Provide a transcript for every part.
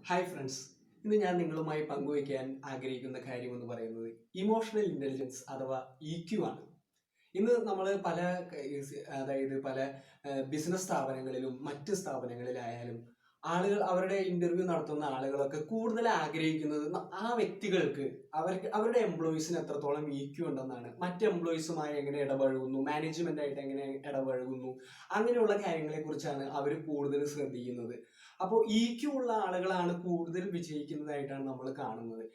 Hi friends, ഇന്ന് ഞാൻ നിങ്ങളുമായി പങ്കുവയ്ക്കാൻ ആഗ്രഹിക്കുന്ന കാര്യം എന്ന് പറയുന്നത് ഇമോഷണൽ ഇൻ്റലിജൻസ് അഥവാ ഇ ആണ്. ഇന്ന് നമ്മൾ പല ബിസിനസ് സ്ഥാപനങ്ങളിലും മറ്റ് സ്ഥാപനങ്ങളിലായാലും ആളുകൾ അവരുടെ ഇന്റർവ്യൂ നടത്തുന്ന ആളുകളൊക്കെ കൂടുതൽ ആഗ്രഹിക്കുന്നത് ആ വ്യക്തികൾക്ക് അവരുടെ എംപ്ലോയീസിന് എത്രത്തോളം ഉണ്ടെന്നാണ്. മറ്റ് എംപ്ലോയീസുമായി എങ്ങനെ ഇടപഴകുന്നു, മാനേജ്മെന്റ് ആയിട്ട് എങ്ങനെ ഇടപഴകുന്നു, അങ്ങനെയുള്ള കാര്യങ്ങളെ കുറിച്ചാണ് അവർ കൂടുതൽ ശ്രദ്ധിക്കുന്നത്. അപ്പോൾ ഉള്ള ആളുകളാണ് കൂടുതൽ വിജയിക്കുന്നതായിട്ടാണ് നമ്മൾ കാണുന്നത്.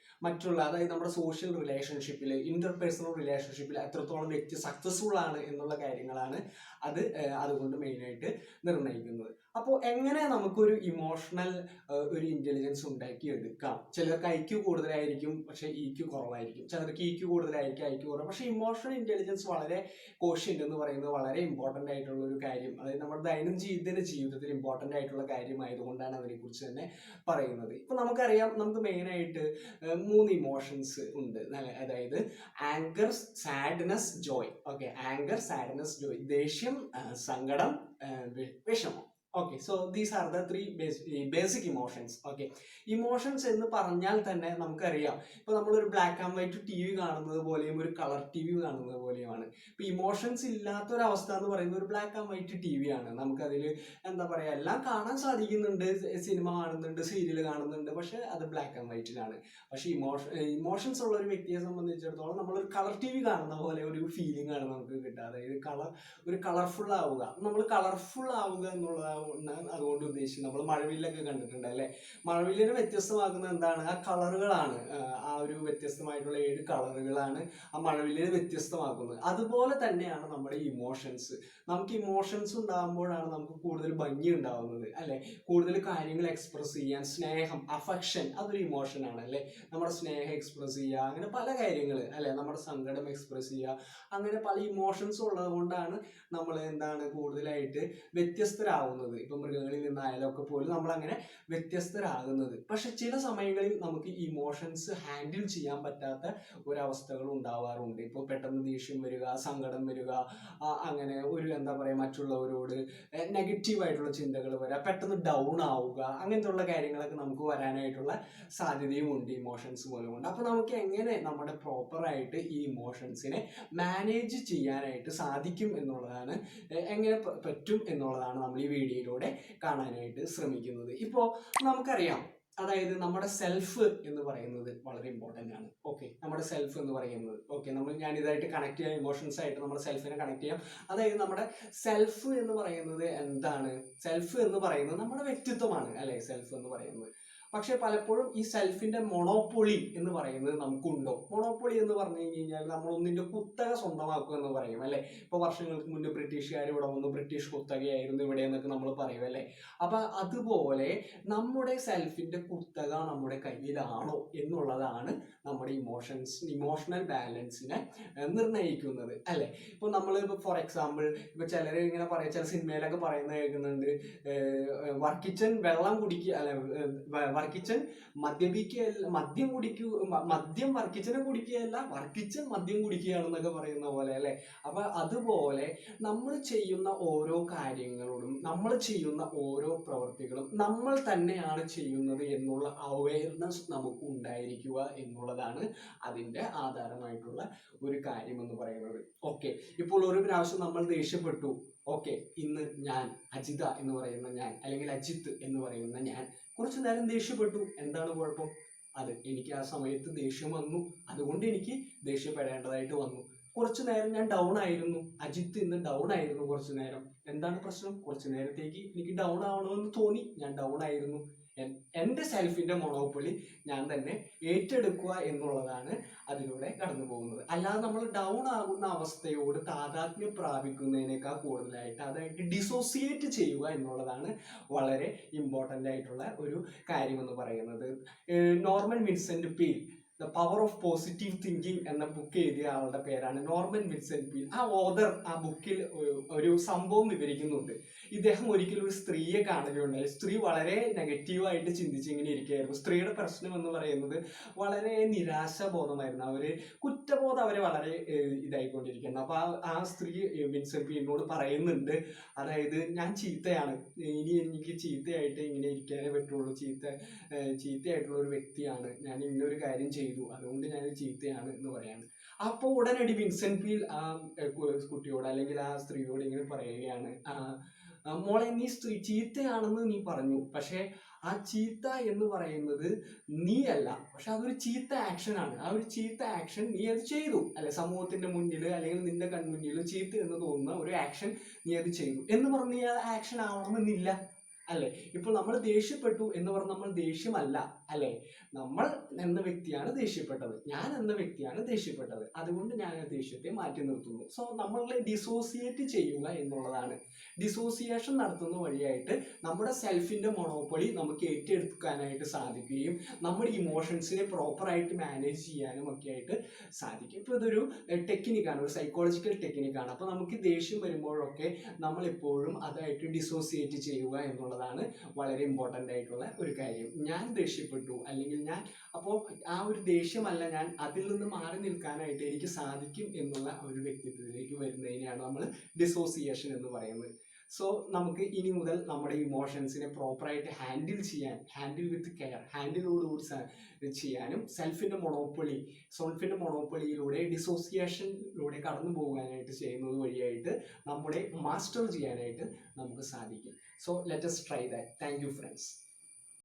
അതായത് നമ്മുടെ സോഷ്യൽ റിലേഷൻഷിപ്പിൽ, ഇന്റർപേഴ്സണൽ റിലേഷൻഷിപ്പിൽ എത്രത്തോളം വ്യക്തി സക്സസ്ഫുൾ ആണ് എന്നുള്ള കാര്യങ്ങളാണ് അതുകൊണ്ട് മെയിനായിട്ട് നിർണ്ണയിക്കുന്നത്. അപ്പോൾ എങ്ങനെ നമുക്കൊരു ഇമോഷണൽ ഒരു ഇന്റലിജൻസ് ഉണ്ടാക്കിയെടുക്കാം? ചിലർക്ക് ഐക്യു കൂടുതലായിരിക്കും, പക്ഷെ ഇക്യു കുറവായിരിക്കും. ചിലർക്ക് ഇക്യു കൂടുതലായിരിക്കും, ഐക്യു കുറവ്. പക്ഷെ ഇമോഷണൽ ഇന്റലിജൻസ് വളരെ കോഷ്യന്റ് എന്ന് പറയുന്നത് വളരെ ഇമ്പോർട്ടൻ്റ് ആയിട്ടുള്ള ഒരു കാര്യം, അതായത് നമ്മുടെ ദൈനംദിന ജീവിതത്തിൽ ഇമ്പോർട്ടൻ്റ് ആയിട്ടുള്ള കാര്യമായതുകൊണ്ടാണ് അതിനെക്കുറിച്ച് തന്നെ പറയുന്നത്. ഇപ്പൊ നമുക്കറിയാം, നമുക്ക് മെയിനായിട്ട് 3 ഇമോഷൻസ് ഉണ്ട്. അതായത് anchor, sadness, Joy. Okay, anchor, sadness, Joy. ദേഷ്യം, സങ്കടം, വിഷമം. Okay, so these are the 3 basic emotions. Okay, emotions എന്ന് പറഞ്ഞാൽ തന്നെ നമുക്കറിയാം, ഇപ്പൊ നമ്മളൊരു ബ്ലാക്ക് ആൻഡ് വൈറ്റ് TV കാണുന്നത് പോലെയും ഒരു കളർ TV കാണുന്നത് പോലെയുമാണ്. ഇപ്പൊ ഇമോഷൻസ് ഇല്ലാത്തൊരവസ്ഥ എന്ന് പറയുന്നത് ഒരു ബ്ലാക്ക് ആൻഡ് വൈറ്റ് TV ആണ്. നമുക്കതിൽ എന്താ പറയാ, എല്ലാം കാണാൻ സാധിക്കുന്നുണ്ട്, സിനിമ കാണുന്നുണ്ട്, സീരിയൽ കാണുന്നുണ്ട്, പക്ഷെ അത് ബ്ലാക്ക് ആൻഡ് വൈറ്റിലാണ്. പക്ഷെ ഇമോഷൻസ് ഉള്ള ഒരു വ്യക്തിയെ സംബന്ധിച്ചിടത്തോളം നമ്മളൊരു കളർ TV കാണുന്ന പോലെ ഒരു ഫീലിംഗ് ആണ് നമുക്ക് കിട്ടുക. അതായത് ഒരു കളർഫുൾ ആവുക. നമ്മൾ കളർഫുൾ ആവുക എന്നുള്ളതാണ് അതുകൊണ്ട് ഉദ്ദേശിക്കുന്നത്. നമ്മൾ മഴവില്ലൊക്കെ കണ്ടിട്ടുണ്ട് അല്ലെ? മഴവില്ലിനെ വ്യത്യസ്തമാക്കുന്ന എന്താണ്? ആ കളറുകളാണ്. ആ ഒരു വ്യത്യസ്തമായിട്ടുള്ള 7 കളറുകളാണ് ആ മഴവില്ലിനെ വ്യത്യസ്തമാക്കുന്നത്. അതുപോലെ തന്നെയാണ് നമ്മുടെ ഇമോഷൻസ്. നമുക്ക് ഇമോഷൻസ് ഉണ്ടാകുമ്പോഴാണ് നമുക്ക് കൂടുതൽ ഭംഗി ഉണ്ടാവുന്നത് അല്ലെ? കൂടുതൽ കാര്യങ്ങൾ എക്സ്പ്രസ് ചെയ്യാൻ, സ്നേഹം, അഫക്ഷൻ, അതൊരു ഇമോഷൻ ആണ് അല്ലെ? നമ്മുടെ സ്നേഹം എക്സ്പ്രസ് ചെയ്യുക, അങ്ങനെ പല കാര്യങ്ങൾ അല്ലെ? നമ്മുടെ സങ്കടം എക്സ്പ്രസ് ചെയ്യുക, അങ്ങനെ പല ഇമോഷൻസ് ഉള്ളത് കൊണ്ടാണ് നമ്മൾ കൂടുതലായിട്ട് വ്യത്യസ്തരാകുന്നത്. ഇപ്പൊ മൃഗങ്ങളിൽ നിന്നായാലും ഒക്കെ പോലും നമ്മൾ അങ്ങനെ വ്യത്യസ്തരാകുന്നത്. പക്ഷെ ചില സമയങ്ങളിൽ നമുക്ക് ഇമോഷൻസ് ഹാൻഡിൽ ചെയ്യാൻ പറ്റാത്ത ഒരവസ്ഥകൾ ഉണ്ടാവാറുണ്ട്. ഇപ്പൊ പെട്ടെന്ന് ദേഷ്യം വരിക, സങ്കടം വരിക, അങ്ങനെ ഒരു മറ്റുള്ളവരോട് നെഗറ്റീവായിട്ടുള്ള ചിന്തകൾ വരിക, പെട്ടെന്ന് ഡൗൺ ആവുക, അങ്ങനത്തെ ഉള്ള കാര്യങ്ങളൊക്കെ നമുക്ക് വരാനായിട്ടുള്ള സാധ്യതയും ഉണ്ട് ഇമോഷൻസ് മൂലമുണ്ട്. അപ്പൊ നമുക്ക് എങ്ങനെ നമ്മുടെ പ്രോപ്പറായിട്ട് ഈ ഇമോഷൻസിനെ മാനേജ് ചെയ്യാനായിട്ട് സാധിക്കും എന്നുള്ളതാണ്, എങ്ങനെ പറ്റും എന്നുള്ളതാണ് നമ്മൾ ഈ വീഡിയോയിലൂടെ കാണാനായിട്ട് ശ്രമിക്കുന്നത്. ഇപ്പോൾ നമുക്കറിയാം, അതായത് നമ്മുടെ സെൽഫ് എന്ന് പറയുന്നത് വളരെ ഇമ്പോർട്ടൻ്റ് ആണ്. ഓക്കെ, നമ്മുടെ സെൽഫ് എന്ന് പറയുന്നത്, ഞാൻ ഇതായിട്ട് കണക്ട് ചെയ്യാം, ഇമോഷൻസ് ആയിട്ട് നമ്മുടെ സെൽഫിനെ കണക്ട് ചെയ്യാം. അതായത് നമ്മുടെ സെൽഫ് എന്ന് പറയുന്നത് എന്താണ്? സെൽഫ് എന്ന് പറയുന്നത് നമ്മുടെ വ്യക്തിത്വമാണ് അല്ലെ? സെൽഫ് എന്ന് പറയുന്നത്. പക്ഷെ പലപ്പോഴും ഈ സെൽഫിന്റെ മൊണോപ്പൊളി എന്ന് പറയുന്നത് നമുക്കുണ്ടോ? മൊണോപ്പൊളി എന്ന് പറഞ്ഞു കഴിഞ്ഞാൽ നമ്മൾ ഒന്നിന്റെ കുത്തക സ്വന്തമാക്കുക എന്ന് പറയും അല്ലെ? ഇപ്പൊ വർഷങ്ങൾക്ക് മുന്നേ ബ്രിട്ടീഷുകാർ ഇവിടെ വന്നു, ബ്രിട്ടീഷ് കുത്തകയായിരുന്നു ഇവിടെ എന്നൊക്കെ നമ്മൾ പറയും അല്ലെ? അപ്പൊ അതുപോലെ നമ്മുടെ സെൽഫിന്റെ കുത്തക നമ്മുടെ കയ്യിലാണോ എന്നുള്ളതാണ് നമ്മുടെ ഇമോഷണൽ ബാലൻസിനെ നിർണ്ണയിക്കുന്നത് അല്ലെ? ഇപ്പൊ നമ്മൾ ഫോർ എക്സാമ്പിൾ, ഇപ്പൊ ചിലർ ഇങ്ങനെ പറയാം, ചില സിനിമയിലൊക്കെ പറയുന്നത് കേൾക്കുന്നുണ്ട്, വർക്കിച്ചൻ വെള്ളം കുടിക്കുക അല്ലെ, വർക്കിച്ചൻ മദ്യപിക്കുകയല്ല, മദ്യം വർക്കിച്ചനെ കുടിക്കുകയല്ല, വർക്കിച്ചൻ മദ്യം കുടിക്കുകയാണെന്നൊക്കെ പറയുന്ന പോലെ അല്ലെ? അപ്പൊ അതുപോലെ നമ്മൾ ചെയ്യുന്ന ഓരോ കാര്യങ്ങളോടും, നമ്മൾ ചെയ്യുന്ന ഓരോ പ്രവൃത്തികളും നമ്മൾ തന്നെയാണ് ചെയ്യുന്നത് എന്നുള്ള അവയർനെസ് നമുക്ക് ഉണ്ടായിരിക്കുക എന്നുള്ളതാണ് അതിന്റെ ആധാരമായിട്ടുള്ള ഒരു കാര്യം എന്ന് പറയുന്നത്. ഓക്കെ, ഇപ്പോൾ ഒരു പ്രാവശ്യം നമ്മൾ ദേഷ്യപ്പെട്ടു. ഓക്കെ, ഇന്ന് ഞാൻ അജിത എന്ന് പറയുന്ന ഞാൻ, അല്ലെങ്കിൽ അജിത്ത് എന്ന് പറയുന്ന ഞാൻ കുറച്ചു നേരം ദേഷ്യപ്പെട്ടു. എന്താണ് കുഴപ്പം? എനിക്ക് ആ സമയത്ത് ദേഷ്യം വന്നു, അതുകൊണ്ട് എനിക്ക് ദേഷ്യപ്പെടേണ്ടതായിട്ട് വന്നു. കുറച്ചു നേരം ഞാൻ ഡൗൺ ആയിരുന്നു, അജിത്ത് ഇന്ന് ഡൗൺ ആയിരുന്നു കുറച്ചു നേരം. എന്താണ് പ്രശ്നം? കുറച്ചു നേരത്തേക്ക് എനിക്ക് ഡൗൺ ആവണമെന്ന് തോന്നി, ഞാൻ ഡൗൺ ആയിരുന്നു. എൻ്റെ സെൽഫിന്റെ മൊണോപ്പൊളി ഞാൻ തന്നെ ഏറ്റെടുക്കുക എന്നുള്ളതാണ് അതിലൂടെ കടന്നു പോകുന്നത്. അല്ലാതെ നമ്മൾ ഡൗൺ ആകുന്ന അവസ്ഥയോട് താതാത്മ്യം പ്രാപിക്കുന്നതിനേക്കാൾ കൂടുതലായിട്ട് അതായിട്ട് ഡിസോസിയേറ്റ് ചെയ്യുക എന്നുള്ളതാണ് വളരെ ഇമ്പോർട്ടൻ്റ് ആയിട്ടുള്ള ഒരു കാര്യം എന്ന് പറയുന്നത്. Norman Vincent peel, the power of positive thinking എന്ന ബുക്ക് എഴുതിയ ആളുടെ പേരാണ് നോർമൻ വിൻസെന്റ് പീൽ. ആ ഓതർ ആ ബുക്കിൽ ഒരു സംഭവം വിവരിക്കുന്നുണ്ട്. ഇദ്ദേഹം ഒരിക്കലും ഒരു സ്ത്രീയെ കാണുകയുണ്ടായി. സ്ത്രീ വളരെ നെഗറ്റീവായിട്ട് ചിന്തിച്ച് ഇങ്ങനെ ഇരിക്കുകയായിരുന്നു. സ്ത്രീയുടെ പ്രശ്നം എന്ന് പറയുന്നത് വളരെ നിരാശാബോധമായിരുന്നു. അവര് കുറ്റബോധം അവരെ വളരെ ഇതായിക്കൊണ്ടിരിക്കുന്നു. അപ്പൊ ആ സ്ത്രീ വിൻസെന്റ് പീലിനോട് പറയുന്നുണ്ട്, അതായത് ഞാൻ ചീത്തയാണ്, ഇനി എനിക്ക് ചീത്തയായിട്ട് ഇങ്ങനെ ഇരിക്കാനേ പറ്റുള്ളൂ, ചീത്തയായിട്ടുള്ള ഒരു വ്യക്തിയാണ് ഞാൻ, ഇന്നൊരു കാര്യം ചെയ്തു അതുകൊണ്ട് ഞാൻ ചീത്തയാണ് എന്ന് പറയാണ്. അപ്പോൾ ഉടനടി വിൻസെന്റ് പീൽ ആ കുട്ടിയോട് അല്ലെങ്കിൽ ആ സ്ത്രീയോട് ഇങ്ങനെ പറയുകയാണ്, മോളെ നീ ചീത്തയാണെന്ന് നീ പറഞ്ഞു, പക്ഷെ ആ ചീത്ത എന്ന് പറയുന്നത് നീ അല്ല, പക്ഷെ അതൊരു ചീത്ത ആക്ഷൻ ആണ്. ആ ഒരു ചീത്ത ആക്ഷൻ നീ അത് ചെയ്തു, അല്ലെ, സമൂഹത്തിന്റെ മുന്നിൽ അല്ലെങ്കിൽ നിന്റെ കൺമുന്നിൽ ചീത്ത എന്ന് തോന്നുന്ന ഒരു ആക്ഷൻ നീ അത് ചെയ്തു എന്ന് പറഞ്ഞ് ആ ആക്ഷൻ ആവണമെന്നില്ല, അല്ലെ. ഇപ്പൊ നമ്മൾ ദേഷ്യപ്പെട്ടു എന്ന് പറഞ്ഞ് നമ്മൾ ദേഷ്യമല്ല, അല്ലെ, നമ്മൾ എന്ന വ്യക്തിയാണ് ദേഷ്യപ്പെട്ടത്, ഞാൻ എന്ന വ്യക്തിയാണ് ദേഷ്യപ്പെട്ടത്, അതുകൊണ്ട് ഞാൻ ആ ദേഷ്യത്തെ മാറ്റി നിർത്തുന്നു. സോ നമ്മളെ ഡിസോസിയേറ്റ് ചെയ്യുക എന്നുള്ളതാണ്. ഡിസോസിയേഷൻ നടത്തുന്ന വഴിയായിട്ട് നമ്മുടെ സെൽഫിന്റെ മൊണോപ്പൊളി നമുക്ക് ഏറ്റെടുക്കാനായിട്ട് സാധിക്കുകയും നമ്മുടെ ഇമോഷൻസിനെ പ്രോപ്പറായിട്ട് മാനേജ് ചെയ്യാനും ഒക്കെ ആയിട്ട് സാധിക്കും. ഇപ്പൊ ഇതൊരു ടെക്നിക്കാണ്, ഒരു സൈക്കോളജിക്കൽ ടെക്നിക്കാണ്. അപ്പൊ നമുക്ക് ദേഷ്യം വരുമ്പോഴൊക്കെ നമ്മൾ എപ്പോഴും അതായിട്ട് ഡിസോസിയേറ്റ് ചെയ്യുക എന്നുള്ളതാണ് വളരെ ഇമ്പോർട്ടൻ്റ് ആയിട്ടുള്ള ഒരു കാര്യം. ഞാൻ ദേഷ്യപ്പെട്ടു അല്ലെങ്കിൽ അപ്പോൾ ആ ഒരു ദേഷ്യമല്ല, ഞാൻ അതിൽ നിന്ന് മാറി നിൽക്കാനായിട്ട് എനിക്ക് സാധിക്കും എന്നുള്ള ഒരു വ്യക്തിത്വത്തിലേക്ക് വരുന്നതിനെയാണ് നമ്മൾ ഡിസോസിയേഷൻ എന്ന് പറയുന്നത്. സോ നമുക്ക് ഇനി മുതൽ നമ്മുടെ ഇമോഷൻസിനെ പ്രോപ്പറായിട്ട് ഹാൻഡിൽ വിത്ത് കെയർ, ഹാൻഡിലോടുകൂടി ചെയ്യാനും സെൽഫിന്റെ മൊണോപ്പൊളിയിലൂടെ ഡിസോസിയേഷനിലൂടെ കടന്നു പോകാനായിട്ട് ചെയ്യുന്നത് വഴിയായിട്ട് നമ്മുടെ മാസ്റ്റർ ചെയ്യാനായിട്ട് നമുക്ക് സാധിക്കും. So let us try that. Thank you friends.